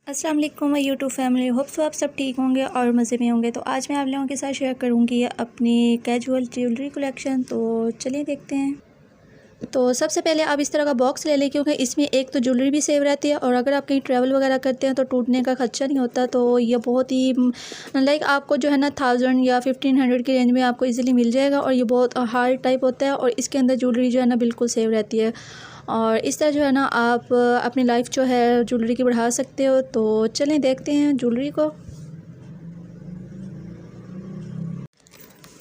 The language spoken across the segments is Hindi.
अस्सलाम वालेकुम my YouTube family. Hope so आप सब ठीक होंगे और मज़े में होंगे। तो आज मैं आप लोगों के साथ शेयर करूंगी अपनी कैजुअल ज्वेलरी कलेक्शन। तो चलिए देखते हैं। तो सबसे पहले आप इस तरह का बॉक्स ले लें, क्योंकि इसमें एक तो ज्वेलरी भी सेव रहती है और अगर आप कहीं ट्रैवल वगैरह करते हैं तो टूटने का खर्चा नहीं होता। तो ये बहुत ही लाइक आपको जो है ना 1000 या 1500 की रेंज में आपको इजीली मिल जाएगा। और ये बहुत हार्ड टाइप होता है और इसके अंदर ज्वेलरी जो है ना बिल्कुल सेव रहती है। और इस तरह जो है ना आप अपनी लाइफ जो है ज्वेलरी की बढ़ा सकते हो। तो चलें देखते हैं ज्वेलरी को।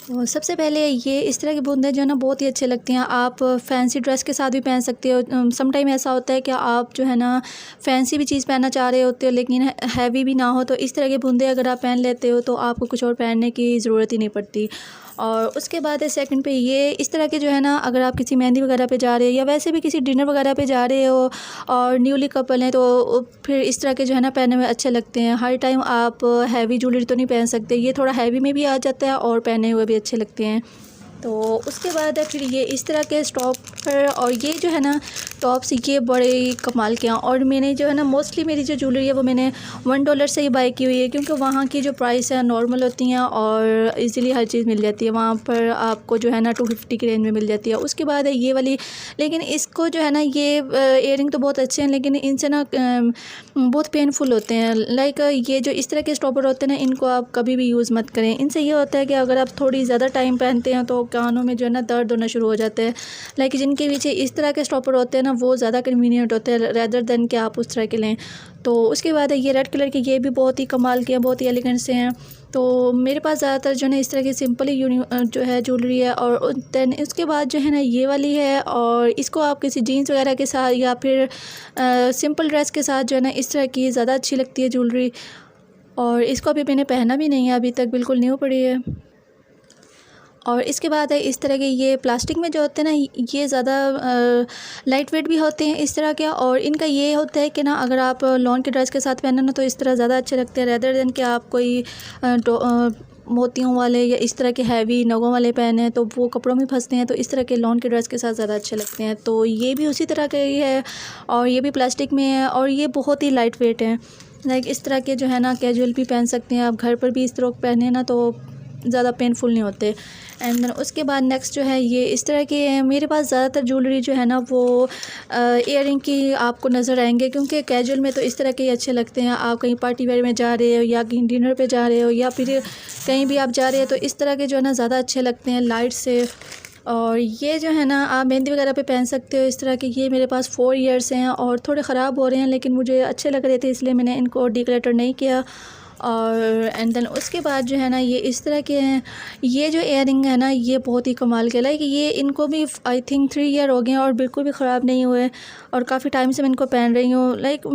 तो सबसे पहले ये इस तरह की बूंदें जो है ना बहुत ही अच्छे लगती हैं। आप फैंसी ड्रेस के साथ भी पहन सकते हो। सम टाइम ऐसा होता है कि आप जो है ना फैंसी भी चीज़ पहनना चाह रहे होते हो लेकिन हैवी भी ना हो, तो इस तरह की बूंदें अगर आप पहन लेते हो तो आपको कुछ और पहनने की ज़रूरत ही नहीं पड़ती। और उसके बाद है सेकंड पे ये इस तरह के जो है ना अगर आप किसी मेहंदी वगैरह पे जा रहे हो या वैसे भी किसी डिनर वगैरह पे जा रहे हो और न्यूली कपल हैं, तो फिर इस तरह के जो है ना पहनने में अच्छे लगते हैं। हर टाइम आप हैवी ज्वेलरी तो नहीं पहन सकते, ये थोड़ा हैवी में भी आ जाता है और पहने हुए भी अच्छे लगते हैं। तो उसके बाद है फिर ये इस तरह के स्टॉपर, और ये जो है ना टॉप्स ये बड़े कमाल के हैं। और मैंने जो है ना मोस्टली मेरी जो ज्वेलरी है वो मैंने $1 से ही बाई की हुई है, क्योंकि वहाँ की जो प्राइस है नॉर्मल होती हैं और इजीली हर चीज़ मिल जाती है। वहाँ पर आपको जो है ना 250 की रेंज में मिल जाती है। उसके बाद है ये वाली, लेकिन इसको जो है ना ये इयरिंग तो बहुत अच्छे हैं लेकिन इनसे ना बहुत पेनफुल होते हैं। लाइक ये जो इस तरह के स्टॉपर होते हैं ना इनको आप कभी भी यूज़ मत करें। इनसे ये होता है कि अगर आप थोड़ी ज़्यादा टाइम पहनते हैं तो कानों में जो है ना दर्द होना शुरू हो जाता है। लाइक जिनके पीछे इस तरह के स्टॉपर होते हैं ना वो ज़्यादा कन्वीनियंट होते हैं रेदर देन कि आप उस तरह के लें। तो उसके बाद है ये रेड कलर के, ये भी बहुत ही कमाल के हैं, बहुत ही एलिगेंट से हैं। तो मेरे पास ज़्यादातर जो है ना इस तरह की सिंपल ही जो है ज्वेलरी है। और दैन उसके बाद जो है ना ये वाली है, और इसको आप किसी जीन्स वगैरह के साथ या फिर सिंपल ड्रेस के साथ जो है ना इस तरह की ज़्यादा अच्छी लगती है ज्वेलरी। और इसको अभी मैंने पहना भी नहीं है, अभी तक बिल्कुल न्यू पड़ी है। और इसके बाद है इस तरह के ये प्लास्टिक में जो होते हैं ना ये ज़्यादा लाइट वेट भी होते हैं इस तरह के। और इनका ये होता है कि ना अगर आप लॉन के ड्रेस के साथ पहने ना तो इस तरह ज़्यादा अच्छे लगते हैं रेदर देन कि आप कोई मोतियों वाले या इस तरह के हैवी नगों वाले पहने हैं तो वो कपड़ों में फंसते हैं। तो इस तरह के लॉन के ड्रेस के साथ ज़्यादा अच्छे लगते हैं। तो ये भी उसी तरह का ही है और ये भी प्लास्टिक में है और ये बहुत ही लाइट वेट है। लाइक इस तरह के जो है ना कैजुअल भी पहन सकते हैं आप, घर पर भी इस तरह पहने ना तो ज़्यादा पेनफुल नहीं होते। एंड देन उसके बाद नेक्स्ट जो है ये इस तरह के मेरे पास ज़्यादातर ज्वेलरी जो है ना वो इयरिंग की आपको नज़र आएंगे, क्योंकि कैजुअल में तो इस तरह के ही अच्छे लगते हैं। आप कहीं पार्टी वेयर में जा रहे हो या कहीं डिनर पे जा रहे हो या फिर कहीं भी आप जा रहे हो तो इस तरह के जो है ना ज़्यादा अच्छे लगते हैं लाइट से। और ये जो है ना आप मेहंदी वगैरह पे पहन सकते हो इस तरह के। ये मेरे पास 4 ईयर्स हैं और थोड़े ख़राब हो रहे हैं लेकिन मुझे अच्छे लग रहे थे इसलिए मैंने इनको डिक्लटर नहीं किया। और एंड देन उसके बाद जो है ना ये इस तरह के हैं। ये जो इयरिंग है ना ये बहुत ही कमाल के, लाइक ये इनको भी आई थिंक 3 ईयर हो गए हैं और बिल्कुल भी ख़राब नहीं हुए और काफ़ी टाइम से मैं इनको पहन रही हूँ। लाइक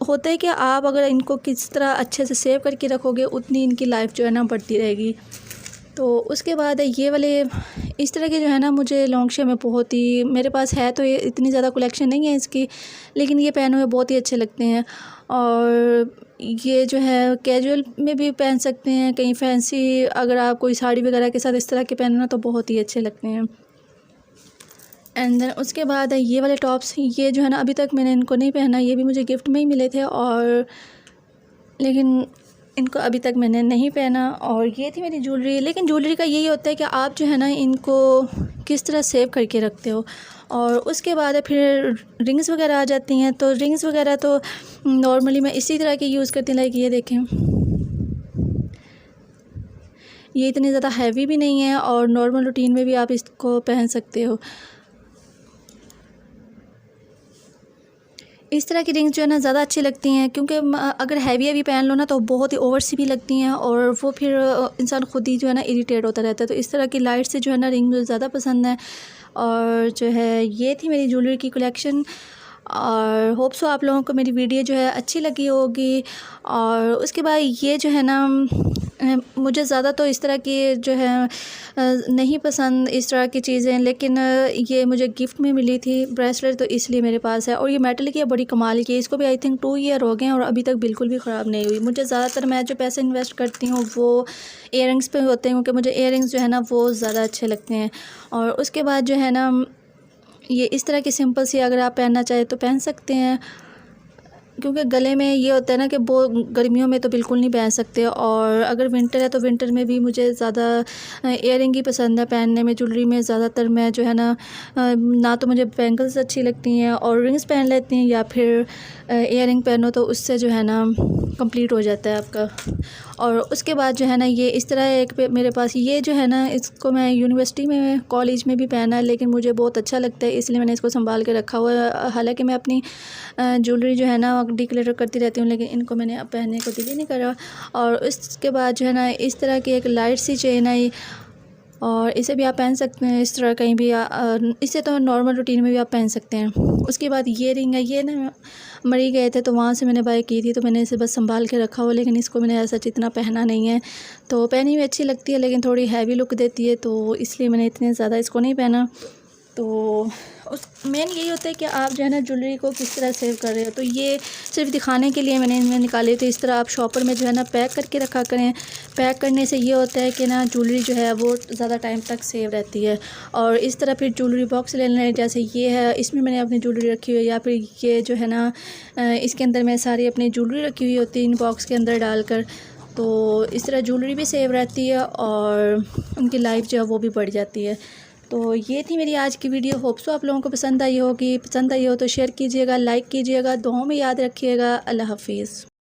होता है कि आप अगर इनको किस तरह अच्छे से सेव करके रखोगे उतनी इनकी लाइफ जो है ना बढ़ती रहेगी। तो उसके बाद है ये वाले इस तरह के जो है ना मुझे लॉन्ग शेप में बहुत ही, मेरे पास है तो ये इतनी ज़्यादा कलेक्शन नहीं है इसकी, लेकिन ये पहने हुए बहुत ही अच्छे लगते हैं। और ये जो है कैजुअल में भी पहन सकते हैं, कहीं फैंसी अगर आप कोई साड़ी वगैरह के साथ इस तरह के पहनना तो बहुत ही अच्छे लगते हैं। एंड देन उसके बाद है ये वाले टॉप्स, ये जो है ना अभी तक मैंने इनको नहीं पहना, ये भी मुझे गिफ्ट में ही मिले थे और लेकिन इनको अभी तक मैंने नहीं पहना। और ये थी मेरी ज्वेलरी। लेकिन ज्वेलरी का यही होता है कि आप जो है ना इनको किस तरह सेव करके रखते हो। और उसके बाद फिर रिंग्स वगैरह आ जाती हैं। तो रिंग्स वगैरह तो नॉर्मली मैं इसी तरह की यूज़ करती हूँ। लाइक ये देखें, ये इतनी ज़्यादा हैवी भी नहीं है और नॉर्मल रूटीन में भी आप इसको पहन सकते हो। इस तरह की रिंग्स जो है ना ज़्यादा अच्छी लगती हैं, क्योंकि अगर हैवी पहन लो ना तो बहुत ही ओवर सी भी लगती हैं और वो फिर इंसान खुद ही जो है ना इरिटेट होता रहता है। तो इस तरह की लाइट से जो है ना रिंग मुझे ज़्यादा पसंद है। और जो है ये थी मेरी ज्वेलरी की कलेक्शन और होप सो आप लोगों को मेरी वीडियो जो है अच्छी लगी होगी। और उसके बाद ये जो है ना मुझे ज़्यादा तो इस तरह की जो है नहीं पसंद इस तरह की चीज़ें, लेकिन ये मुझे गिफ्ट में मिली थी ब्रेसलेट तो इसलिए मेरे पास है। और ये मेटल की है, बड़ी कमाल की है। इसको भी आई थिंक 2 ईयर हो गए हैं और अभी तक बिल्कुल भी ख़राब नहीं हुई। मुझे ज़्यादातर मैं जो पैसे इन्वेस्ट करती हूँ वो इयरिंग्स पे होते हैं, क्योंकि मुझे इयरिंग्स जो है ना वो ज़्यादा अच्छे लगते हैं। और उसके बाद जो है ना ये इस तरह की सिंपल सी अगर आप पहनना चाहें तो पहन सकते हैं। क्योंकि गले में ये होता है ना कि वो गर्मियों में तो बिल्कुल नहीं पहन सकते, और अगर विंटर है तो विंटर में भी मुझे ज़्यादा इयररिंग ही पसंद है पहनने में। ज्वेलरी में ज़्यादातर मैं जो है ना तो मुझे बैंगल्स अच्छी लगती हैं और रिंग्स पहन लेती हैं, या फिर इयररिंग पहनो तो उससे जो है ना कंप्लीट हो जाता है आपका। और उसके बाद जो है ना ये इस तरह एक मेरे पास ये जो है ना, इसको मैं यूनिवर्सिटी में कॉलेज में भी पहना है, लेकिन मुझे बहुत अच्छा लगता है इसलिए मैंने इसको संभाल के रखा हुआ है। हालांकि मैं अपनी ज्वेलरी जो है ना डिक्लेटर करती रहती हूँ, लेकिन इनको मैंने अब पहनने को दिल ही नहीं करा। और उसके बाद जो है ना इस तरह की एक लाइट सी चेन आई, और इसे भी आप पहन सकते हैं इस तरह कहीं भी इसे तो नॉर्मल रूटीन में भी आप पहन सकते हैं। उसके बाद ये रिंग है, ये ना मरी गए थे तो वहाँ से मैंने बाय की थी, तो मैंने इसे बस संभाल के रखा हुआ, लेकिन इसको मैंने ऐसा इतना पहना नहीं है। तो पहनी हुई अच्छी लगती है लेकिन थोड़ी हैवी लुक देती है, तो इसलिए मैंने इतने ज़्यादा इसको नहीं पहना। तो उस मेन यही होता है कि आप जो है ना ज्वेलरी को किस तरह सेव कर रहे हो। तो ये सिर्फ दिखाने के लिए मैंने इनमें निकाले थे। इस तरह आप शॉपर में जो है ना पैक करके रखा करें। पैक करने से ये होता है कि ना ज्वेलरी जो है वो ज़्यादा टाइम तक सेव रहती है। और इस तरह फिर ज्वेलरी बॉक्स ले लें, जैसे ये है, इसमें मैंने अपनी ज्वेलरी रखी हुई है, या फिर ये जो है ना इसके अंदर मैं सारी अपनी ज्वेलरी रखी हुई होती है इन बॉक्स के अंदर डालकर। तो इस तरह ज्वेलरी भी सेव रहती है और उनकी लाइफ जो है वो भी बढ़ जाती है। तो ये थी मेरी आज की वीडियो। होप सो आप लोगों को पसंद आई होगी। पसंद आई हो तो शेयर कीजिएगा, लाइक कीजिएगा, दुआओं में याद रखिएगा। अल्लाह हाफिज़।